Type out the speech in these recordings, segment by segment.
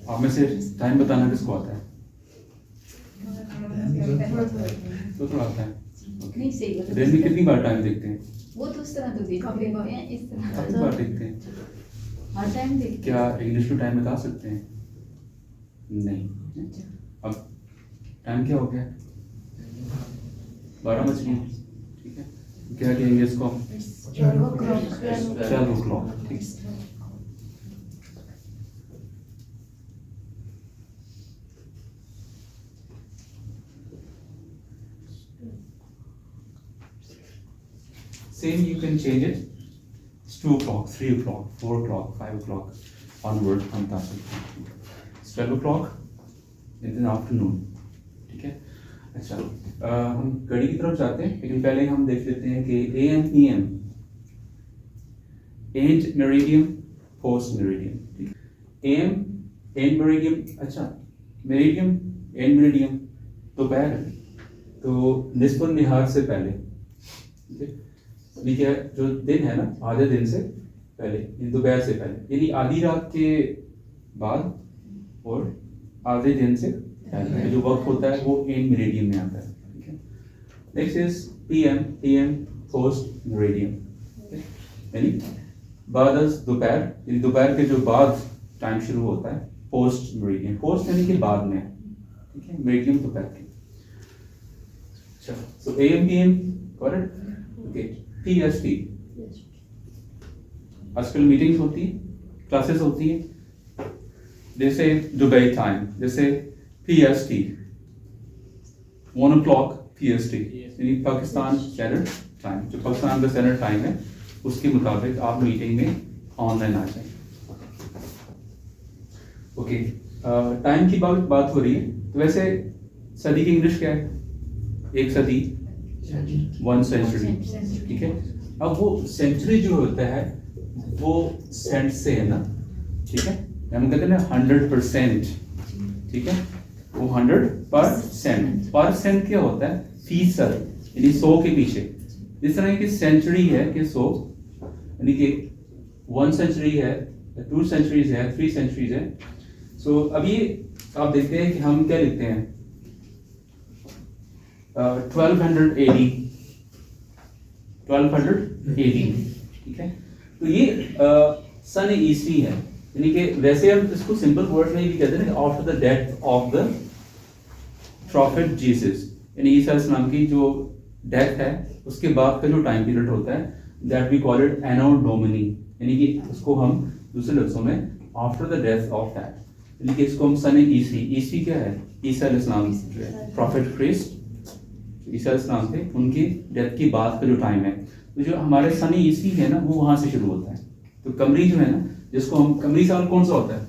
आप में से टाइम बताना किसको आता है? तो थोड़ा आता है। नहीं सही बता। दिन में कितनी बार टाइम देखते हैं? वो तो उस तरह तो देखते हैं, इस काफी तरह बार देखते हैं। हर टाइम देखते क्या इंग्लिश टू टाइम बता सकते हैं? नहीं। अच्छा। अब टाइम क्या हो गया? 12 बज गए। ठीक है, क्या कहेंगे इसको? 12 o'clock। ठीक। Same, you can change it. It's 2 o'clock, 3 o'clock, 4 o'clock, 5 o'clock onward हम बता सकते हैं। It's 12 o'clock in the afternoon। ठीक है। अच्छा, हम घड़ी की तरफ जाते हैं, लेकिन पहले हम देख लेते हैं कि AM PM, and meridiem, post meridiem. ठीक है। AM and meridiem. अच्छा, मेरिडियम एंड मेरिडियम दोपहर है, तो निस्फ निहार से पहले। ठीक है, यानी क्या, जो दिन है ना, आधे दिन से पहले, दोपहर से पहले, यानी आधी रात के बाद और आधे दिन से पहले जो वक्त होता है वो एंड मेरिडियम में आता है। ठीक है। Next is PM post meridiem, यानी बाद दोपहर, यानी दोपहर के जो बाद टाइम शुरू होता है, पोस्ट मेरिडियम। पोस्ट यानी कि बाद में। ठीक है, मेरिडियम दोपहर के। अच्छा, सो AM PM correct. Okay, PST, आजकल मीटिंग्स होती है, क्लासेस होती है, जैसे दुबई टाइम, जैसे PST 1 o'clock PST, यानी पाकिस्तान स्टैंडर्ड टाइम, जो पाकिस्तान का स्टैंडर्ड टाइम है उसके मुताबिक आप मीटिंग में ऑनलाइन आ जाए। ओके, टाइम की बात हो रही है, तो वैसे सदी की इंग्लिश क्या है? एक सदी, 1 सेंचुरी। ठीक है। अब वो सेंचुरी जो होता है वो सेंट से है ना। ठीक है, हम कहते हैं ना 100%। ठीक है, वो 100%। परसेंट क्या होता है? फीसद, यानी 100 के पीछे। इस तरह की सेंचुरी है कि 100, यानी कि 1 सेंचुरी है, 2 सेंचुरीज है, 3 सेंचुरीज है। सो अभी आप देखते हैं कि हम क्या लिखते हैं, 1200 AD। ठीक है, तो ये सन ईस्वी है, यानी कि वैसे हम इसको सिंपल वर्ड में भी कहते हैं, after the death of the profit Jesus, यानी ईसा इस्लाम की जो डेथ है उसके बाद का जो टाइम पीरियड होता है, that we call it Anno Domini, यानी कि उसको हम दूसरे लफ्जों में after the death of that, यानी कि इसको हम सन ईस्वी। ईस्वी क्या है? ईसा इस्लाम, प्रॉफिट क्रिस्ट ईसा इस्लाम थे, उनकी डेथ की बाद का जो टाइम है, तो जो हमारे सन ईस्वी है ना वो वहां से शुरू होता है। तो कमरी जो है ना, जिसको हम कमरी साल कौन सा होता है?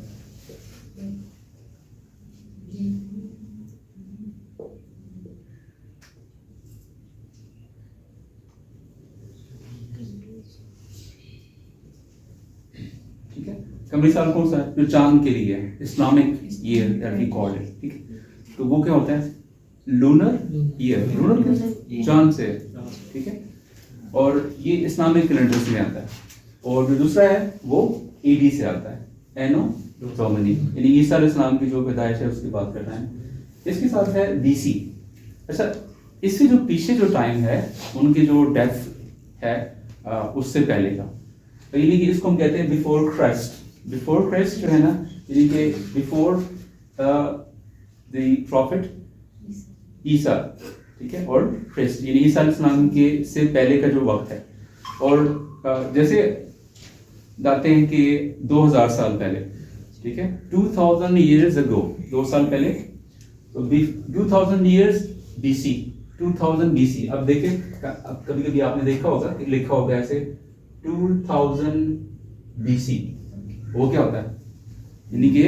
ठीक है, कमरी साल कौन सा है? जो चांद के लिए है, Islamic year that we call it. ठीक है, तो वो क्या होता है? Lunar year. लूनर चांद से, ठीक है, और ये इस्लामिक कैलेंडर से आता है। और जो दूसरा है वो AD से आता है, एनो डोमिनी, यानी ईसा इस्लाम की जो पैदाइश है उसकी बात करना है। इसके साथ है BC। अच्छा, इससे जो पीछे जो टाइम है उनकी जो डेथ है उससे पहले का, तो यानी कि इसको हम कहते हैं बिफोर क्राइस्ट। बिफोर क्राइस्ट जो है ना, यानी कि बिफोर द प्रॉफिट ईसा। ठीक है, और क्रिस्ट यानी ईसा इस्लाम के से पहले का जो वक्त है। और जैसे बताते हैं कि 2000 साल पहले, ठीक है, 2000 years ago, 2 साल पहले, तो 2000 years BC, 2000 BC। अब देखें, अब कभी कभी आपने देखा होगा कि लिखा होगा ऐसे 2000 BC, वो क्या होता है? यानी कि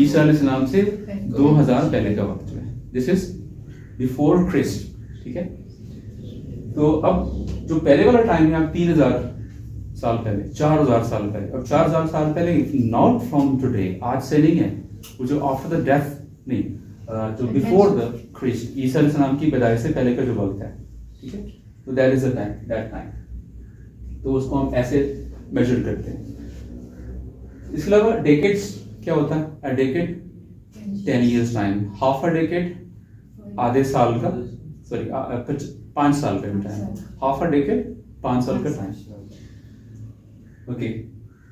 ईसा अलैहिस्सलाम से 2000 पहले का वक्त जो है, दिस इज बिफोर क्रिस्ट। ठीक है, तो अब जो पहले वाला टाइम है, आप 3000 साल पहले, 4000 साल पहले। अब 4000 साल पहले, नॉट फ्रॉम टुडे, आज से नहीं है, वो जो आफ्टर द डेथ नहीं, जो बिफोर द क्रिस्ट, ईसा अलैहिस्सलाम की पैदाइश से पहले का जो वक्त है। ठीक है, तो that is the time, that time, तो उसको हम ऐसे मेजर करते हैं। इसके अलावा डेकेड्स क्या होता है? A decade 10 years time, half a decade आधे साल का, सॉरी 5 साल का टाइम, हाफ अ डेकेड 5 साल का टाइम। ओके,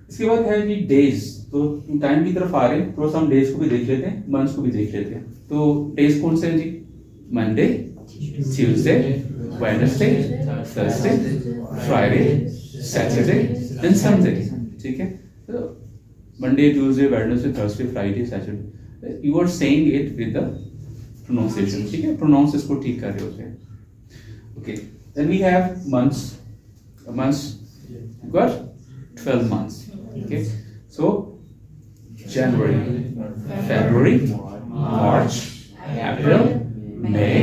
इसके बाद है जी डेज। तो टाइम की तरफ आ रहे हैं, थोड़ा सा हम डेज को भी देख लेते हैं, मंथ्स को भी देख लेते हैं। तो डेज कौन से हैं जी? Monday, Tuesday, Wednesday, Thursday, Friday, Saturday and Sunday. ठीक है, तो Monday, Tuesday, Wednesday, Thursday, Friday, Saturday, you are saying it with the pronunciation. ठीक है, प्रोनाउंस इसको ठीक कर रहे होते हैं। Okay, then we have months. Months got 12 months. Okay, so January, February, March, April, May,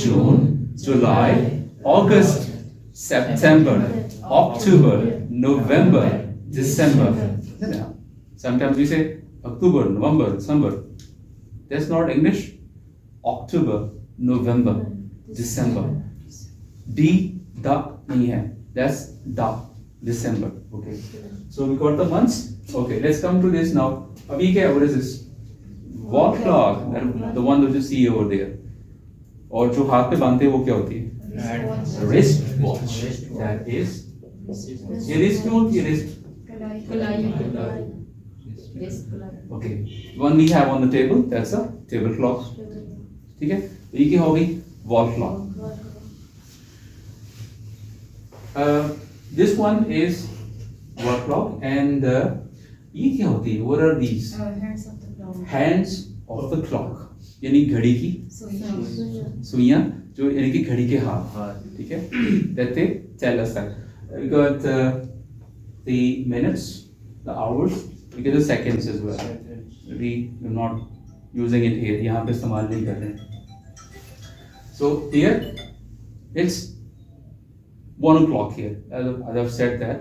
June, July, August, September, October, November, December. Yeah. Sometimes we say October, November, December. That's not English. October, November, December. D, da nahi hai. That's da. December. Okay, so we got the months. Okay, let's come to this now. Abhi kya? What is this? Wall clock, the one that you see over there. और जो हाथ पे बांधते हैं वो क्या होती है? Wrist watch. That is. ये wrist क्यों होती है? Wrist. Okay, one we have on the table. That's a table clock. ठीक है? ये क्या हो गई? Wall clock. This one is wall clock and ये क्या होती है? What are these? Hands of the clock. यानी घड़ी की सुइयां, जो यानी कि घड़ी के हाथ। ठीक है, that they tell us that. We got the minutes, the hours, we get the seconds as well. We are not using it here. यहाँ पे इस्तेमाल नहीं कर रहे हैं। So here it's 1 o'clock here, as I've said that,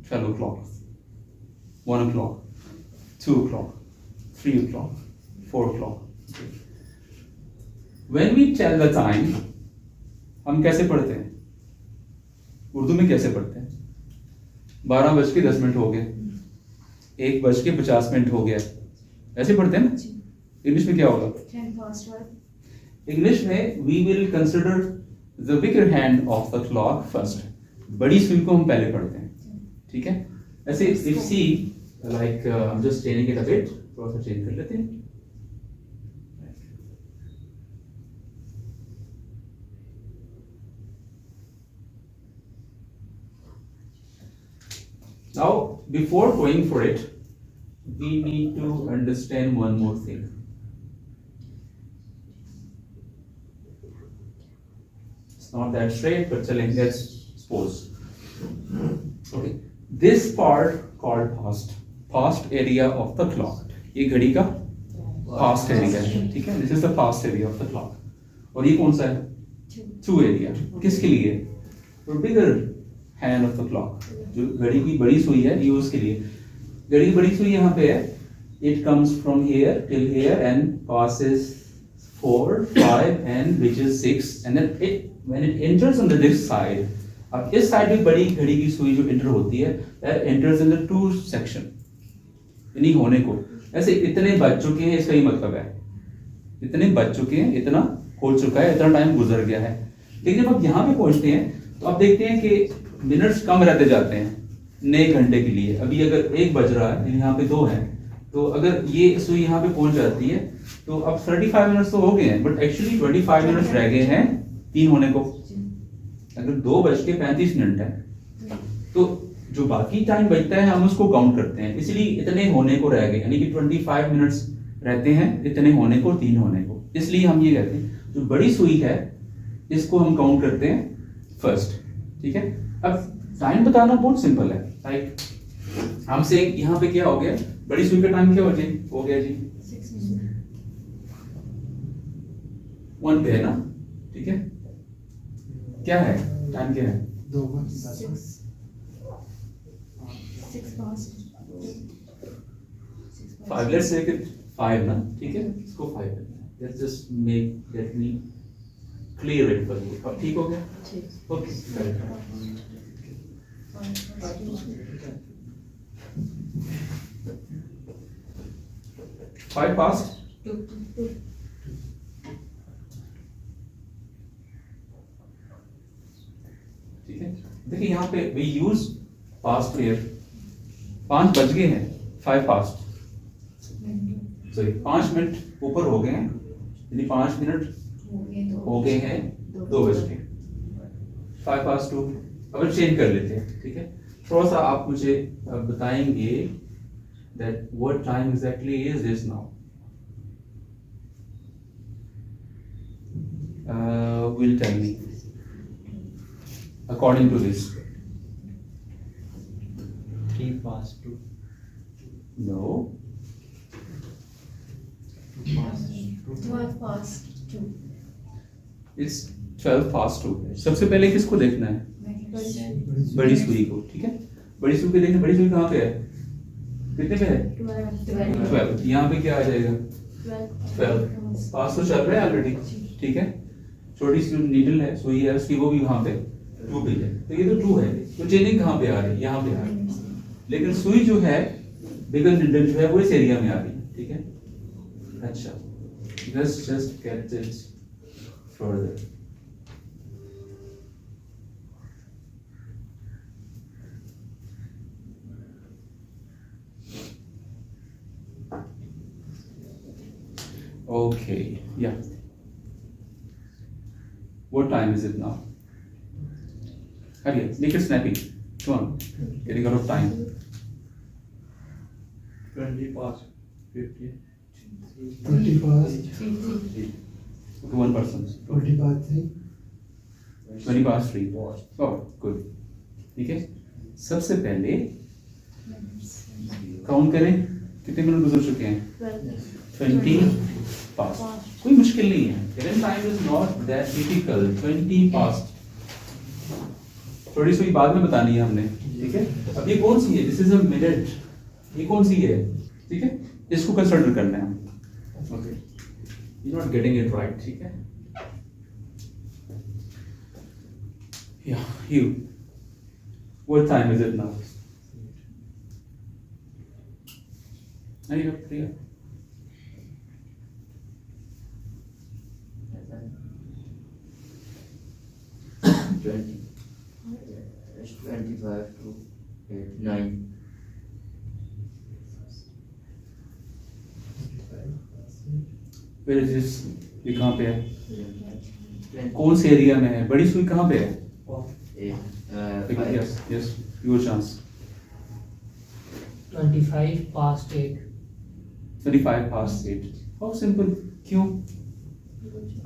12 o'clock, 1 o'clock, 2 o'clock, 3 o'clock, 4 o'clock. When we tell the time, हम कैसे पढ़ते हैं? उर्दू में कैसे पढ़ते हैं? 12:10 हो गए, 1:50 हो गया, ऐसे पढ़ते हैं ना? इंग्लिश में क्या होगा? 10:12. इंग्लिश में we will consider the weaker hand of the clock first. बड़ी सुई को हम पहले पढ़ते हैं। ठीक है, ऐसे if see like I'm just changing it a bit, थोड़ा सा चेंज कर लेते हैं। Now before going for it, we need to understand one more thing. Not that straight, but challenge, let's suppose. Okay, this part called past area of the clock. ये घड़ी का past area है, ठीक है? This is the past area of the clock. और ये कौन सा है? Two area. किसके लिए? For bigger hand of the clock. जो घड़ी की बड़ी सुई है, ये उसके लिए। घड़ी की बड़ी सुई यहाँ पे है. It comes from here till here and passes 4, 5 and reaches 6 and then when it enters on this side, अब इस साइड में बड़ी घड़ी की सुई जो एंटर होती है, that enters in the 2 section, यानी होने को। ऐसे इतने बज चुके हैं, इसका ही मतलब है इतने बज चुके हैं, इतना हो चुका है, इतना टाइम गुजर गया है। लेकिन जब आप यहाँ पे पहुंचते हैं तो आप देखते हैं कि मिनट्स कम रहते जाते हैं नए घंटे के लिए। अभी अगर 1 बज रहा है, यहाँ पे 2 है, तो अगर ये सुई यहाँ पे पहुंच जाती है तो अब 35 मिनट्स तो हो गए हैं, बट एक्चुअली 25 मिनट्स रह गए हैं 3 होने को। अगर 2:35 है तो जो बाकी टाइम बचता है हम उसको काउंट करते हैं, इसलिए इतने होने को रह गए, यानी कि 25 मिनट्स रहते हैं इतने होने को, 3 होने को। इसलिए हम ये कहते हैं जो बड़ी सुई है इसको हम काउंट करते हैं फर्स्ट। ठीक है, अब टाइम बताना बहुत सिंपल है। लाइक हम से यहाँ पे क्या हो गया, बड़ी सुई का टाइम क्या हो गया जी? 1 पे है ना? ठीक है, क्या है टाइम, क्या है? 5, let's take it 5 ना, ठीक है, इसको 5 करना है। Let's just let me clear it for you। अब ठीक हो गया? Okay, 5 past. 2. ठीक है, देखिए यहाँ पे we use past here. 5 बज गए हैं, 5 past. सॉरी 5 मिनट ऊपर हो गए हैं, यानी 5 मिनट हो गए हैं 2 बज के. 5 past 2. अब चेंज कर लेते हैं. ठीक है, थोड़ा सा आप मुझे बताएंगे that what time exactly is this now. Will tell me according to this. 3 past 2. No. 12 past 2. It's 12 past 2. सबसे पहले किसको देखना है? बड़ी सुई को. ठीक है, बड़ी सुई को देखना. बड़ी सुई कहाँ पे है? कितने पे है? 12. यहाँ पे क्या आ जाएगा? 12. पास तो चल रहा है ऑलरेडी. ठीक है, छोटी सी नीडल है, सुई है उसकी, वो भी वहाँ पे 2 पे है. तो ये तो 2 है, तो चेनिंग कहाँ पे आ रही है? यहाँ पे आ रही है. लेकिन सुई जो है, बिगर नीडल जो है वो इस एरिया में आ रही है. ठीक है, अच्छा, let's just get it further. Okay, yeah. What time is it now? Hurry up, make it snappy. Come on, getting out of time. 20 past 50. 20 past. Okay, one person. 20 past 3. 20 past 3. Oh, good. ठीक है, सबसे पहले count करें कितने minute गुजर चुके हैं? 20 past. कोई मुश्किल नहीं है. Given time is not that difficult. 20 past. थोड़ी सी बाद में बतानी है हमने. ठीक है, अब ये कौन सी है? This is a minute. ये कौन सी है? ठीक है, इसको कंसिडर करना है हम. Okay, you're not getting it right. ठीक है, yeah, you. What time is it now? Hurry up, hurry up. 20. It's 25 to 8, 9. Where is this? ये कहाँ पे है? कौन से एरिया में है? बड़ी सुई कहाँ पे है? 8, 5. Yes, yes, your chance. 25 past 8. 35 past 8. How simple? क्यों?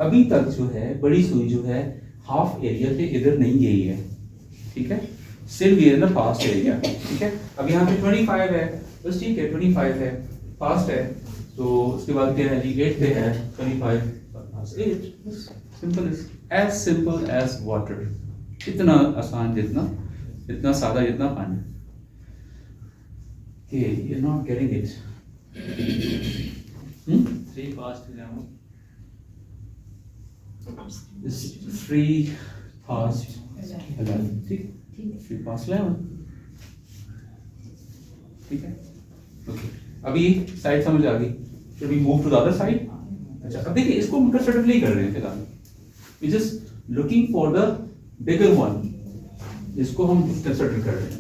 अभी तक जो है बड़ी सुई जो है हाफ एरिया से इधर नहीं गई है. ठीक है, सिर्फ ये ना फास्ट एरिया. ठीक है, अब यहाँ पे 25 है, बस ठीक है, 25 है, फास्ट है. तो उसके बाद क्या है जी? 8 पे है, 25 past 8. Simple as water. इतना आसान, इतना सादा जितना पानी. Okay, you're not getting it. 3 past 11. It's 3 past 11. ठीक, 3 past 11. ठीक है, ओके. अभी साइड समझ आ गई. Should we move to the other side? अच्छा, अब देखिए इसको हम कंसिडर नहीं कर रहे हैं फिलहाल. We just looking for the bigger one. इसको हम कंसिडर कर रहे हैं.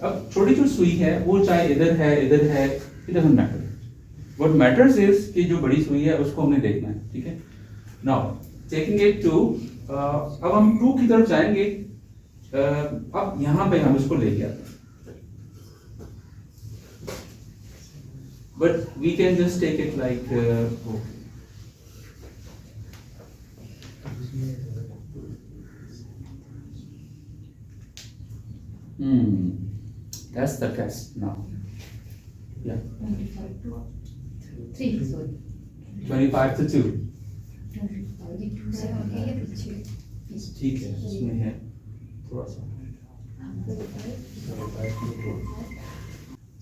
अब छोटी जो सुई है वो चाहे इधर है, it doesn't matter. What matters is कि जो बड़ी सुई है उसको हमने देखना है. ठीक है, now taking it to अब हम 2 की तरफ जाएंगे. अब यहाँ पे हम इसको लेके आते हैं. But we can just take it like that's the test now. Yeah, 25 to 3. Sorry. 25 to 2. 25 से आगे या पीछे? ठीक है, इसमें है थोड़ा सा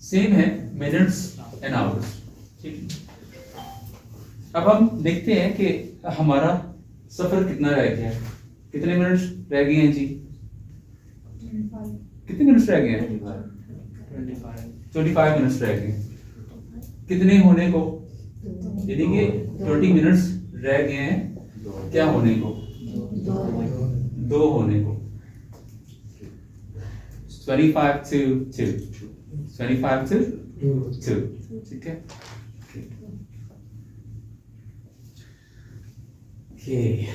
सेम है, मिनट्स एंड आवर्स. ठीक है, अब हम देखते हैं कि हमारा सफर कितना रह गया है. कितने मिनट्स रह गए हैं जी? 25. कितने मिनट्स रह गए हैं? 25 25 मिनट्स रह गए। कितने होने को? यानी कि 20 मिनट्स रह गए हैं क्या होने को? दो होने को। 25 to 2 25 to 2 ठीक है। Okay,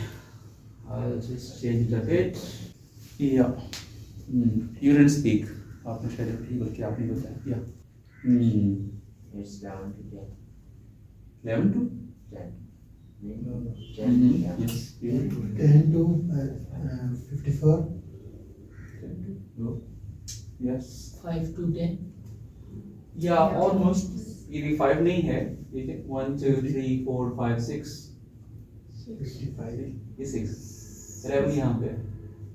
I'll just change it a bit. Yeah. You didn't speak. आपने शायद ठीक बल्कि आपने बताया। Yeah. It's down to 10. 11 to 10. No. 10, yeah. Yes. You did. 10 to 54. 10 to no. Yes. 5 to 10. Yeah, almost. ये भी 5 नहीं है। ये 1 2 3 4 5 6 55. ये 6 11 यहाँ पे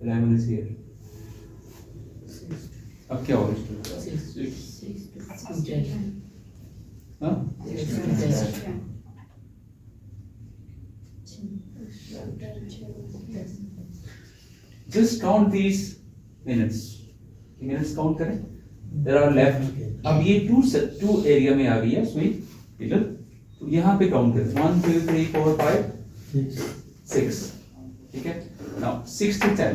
11 is here। अब क्या होगा? 6 to 10. हाँ? 6 to 10. Just count these minutes। minutes count करें। There are left। अब ये two एरिया में आ गई है सुई इधर, तो यहाँ पे काउंट करें 1 2 3 4 5 6 ठीक है। Now 6 to 10।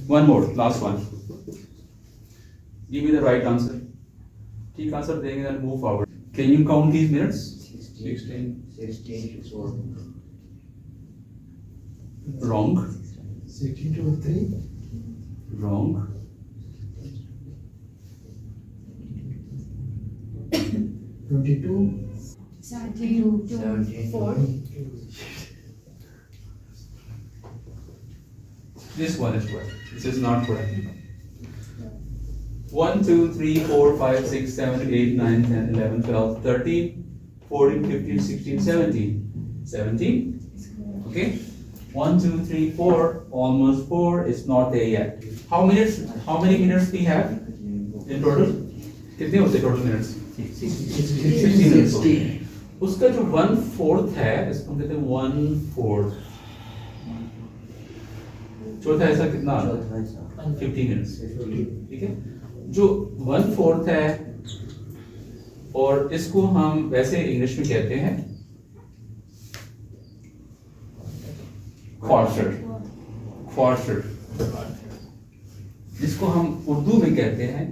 One more, last one। Give me the right answer। ठीक आंसर देंगे then move forward। Can you count these minutes? 16 to 4. Wrong। 16 to 3. Wrong। 22. 17 to 4. This one is correct. This is not correct। 1 2 3 4 5 6 7 8 9 10 11 12 13 14 15 16 17 17 okay। 1 2 3 4 almost 4 is not there yet। how many minutes we have in total? कितने होते total minutes? 60 minutes होते हैं। उसका जो 1/4 है इसको कहते हैं 1/4। चौथा ऐसा कितना आ रहा है? 50 minutes ठीक है। जो 1/4 है और इसको हम वैसे इंग्लिश में कहते हैं क्वार्टर। जिसको हम उर्दू में कहते हैं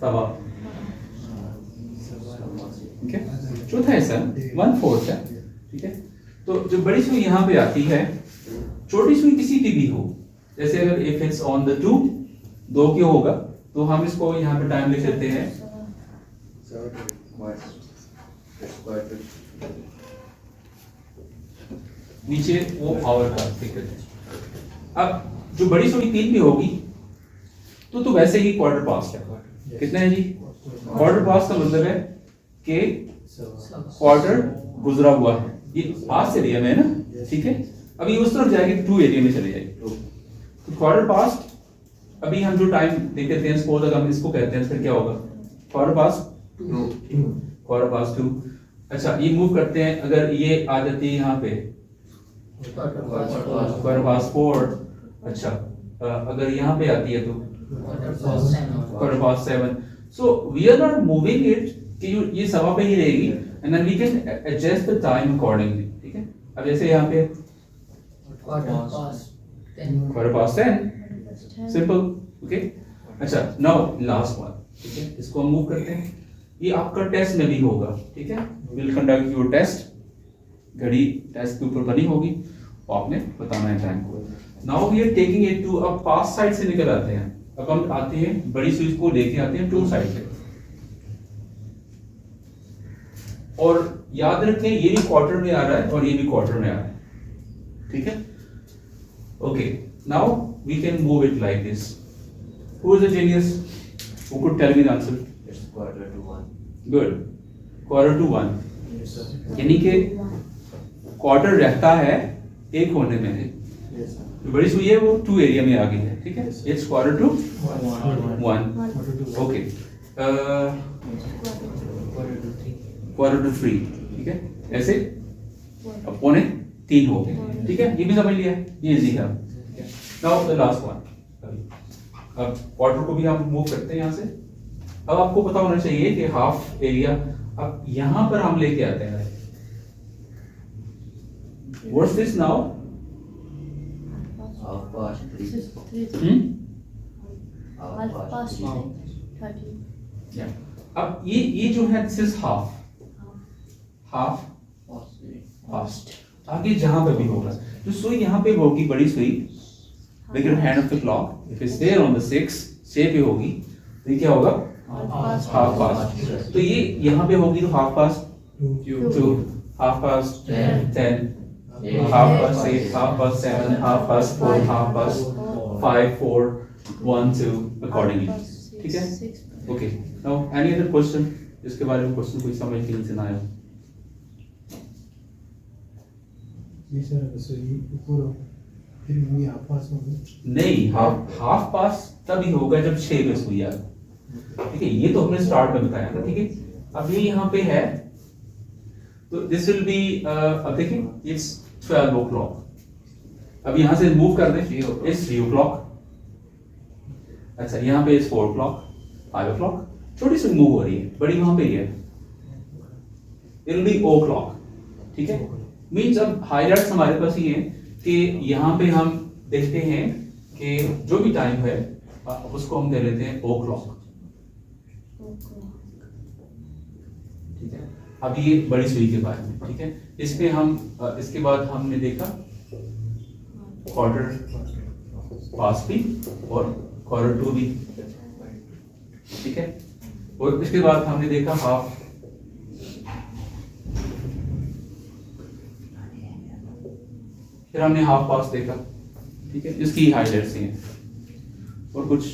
सवा ठीक है। चौथा ऐसा 1/4 है ठीक है। तो जो बड़ी सुई यहाँ पे आती है, छोटी सुई किसी की भी हो, जैसे अगर इफ इट्स ऑन द 2 क्यों होगा तो हम इसको यहाँ पे टाइम लिख लेते हैं नीचे वो आवर का लिख लेते हैं। अब जो बड़ी सुई 3 भी होगी तो वैसे ही क्वार्टर पास्ट है। कितना है जी? क्वार्टर पास्ट का मतलब है कि क्वार्टर गुजरा हुआ है। ये पास एरिया में है ना ठीक है। अभी उस तरफ जाएगी तो 2 एरिया में चले जाएगी। तो क्वार्टर पास्ट अभी हम जो टाइम देखते हैं सपोज अगर हम इसको कहते हैं फिर क्या होगा? Quarter past 2 quarter past 2। अच्छा ये मूव करते हैं, अगर ये आ जाती है यहाँ पे क्वार्टर पास्ट 4। अच्छा अगर यहाँ पे आती है तो quarter past 7। So we are not moving it कि ये सवा पे ही रहेगी and then we can adjust the time accordingly ठीक है। अब जैसे यहाँ पे क्वार्टर पास्ट 10 सिंपल ओके। अच्छा नाउ लास्ट वन ठीक है, इसको हम मूव करते हैं। ये आपका टेस्ट में भी होगा ठीक है। विल कंडक्ट योर टेस्ट, घड़ी टेस्ट के ऊपर बनी होगी और आपने बताना है टाइम को। Now we are taking it to a pass side से निकल आते हैं। अब हम आते हैं बड़ी सुई को लेके आते हैं टू साइड पे और याद रखें ये भी क्वार्टर में आ रहा है और ये भी क्वार्टर में आ रहा है ठीक है। Okay now we can move it like this. Who is the genius who could tell me the answer? It's quarter to 1. Good, quarter to 1 यानी कि क्वार्टर रहता है एक होने में। जो बड़ी सुई है वो 2 एरिया में आ गई है ठीक है। It's quarter to 1 okay. Quarter to 3 ठीक है। ऐसे अब पौने 3 हो गए ठीक है। ये भी समझ लिया, ये इजी है। नाउ द लास्ट वन अब क्वार्टर को भी हम मूव करते हैं यहाँ से। अब आपको पता होना चाहिए कि हाफ एरिया अब यहाँ पर हम लेके आते हैं। What's this now? Half past 3. Half past 30. अब ये जो है दिस इज हाफ पास्ट। आगे जहां पे भी होगा जो सुई यहाँ पे होगी, बड़ी सुई bigger hand of the clock, if it's there on the 6 पे होगी तो ये क्या होगा? Half past. तो ये यहाँ पे होगी तो half past 2, half past 10, half past 8, half past 7, half past 4, half past 5, 4, 1, 2 accordingly. ठीक है? Okay. Now any other question? इसके बारे में क्वेश्चन कोई समझ के नीचे ना आया? ये सर सो ये ऊपर फिर वही हाफ पास होगा। नहीं, हाफ पास तभी होगा जब 6 पे सुई आए। ठीक है, ये तो हमने स्टार्ट में बताया था। ठीक है, अब ये यहाँ पे है तो दिस विल बी अब देखिए इट्स 12 o'clock। अब यहाँ से मूव कर दें, इट्स 3 o'clock। अच्छा, यहाँ पे इट्स 4 o'clock, 5 o'clock। छोटी सी मूव हो रही है, बड़ी वहां पे ही है, इट विल बी o'clock। ठीक है, मीन्स अब हाइलाइट्स हमारे पास ये है कि यहाँ पे हम देखते हैं कि जो भी टाइम है उसको हम दे लेते हैं o'clock। ठीक है, अब ये बड़ी सुई के बारे में। ठीक है, इसमें हम इसके बाद हमने देखा क्वार्टर पास भी और क्वार्टर टू भी। ठीक है, और इसके बाद हमने देखा हाफ, फिर हमने हाफ पास देखा। ठीक है, इसकी हाइलाइट्स हैं और कुछ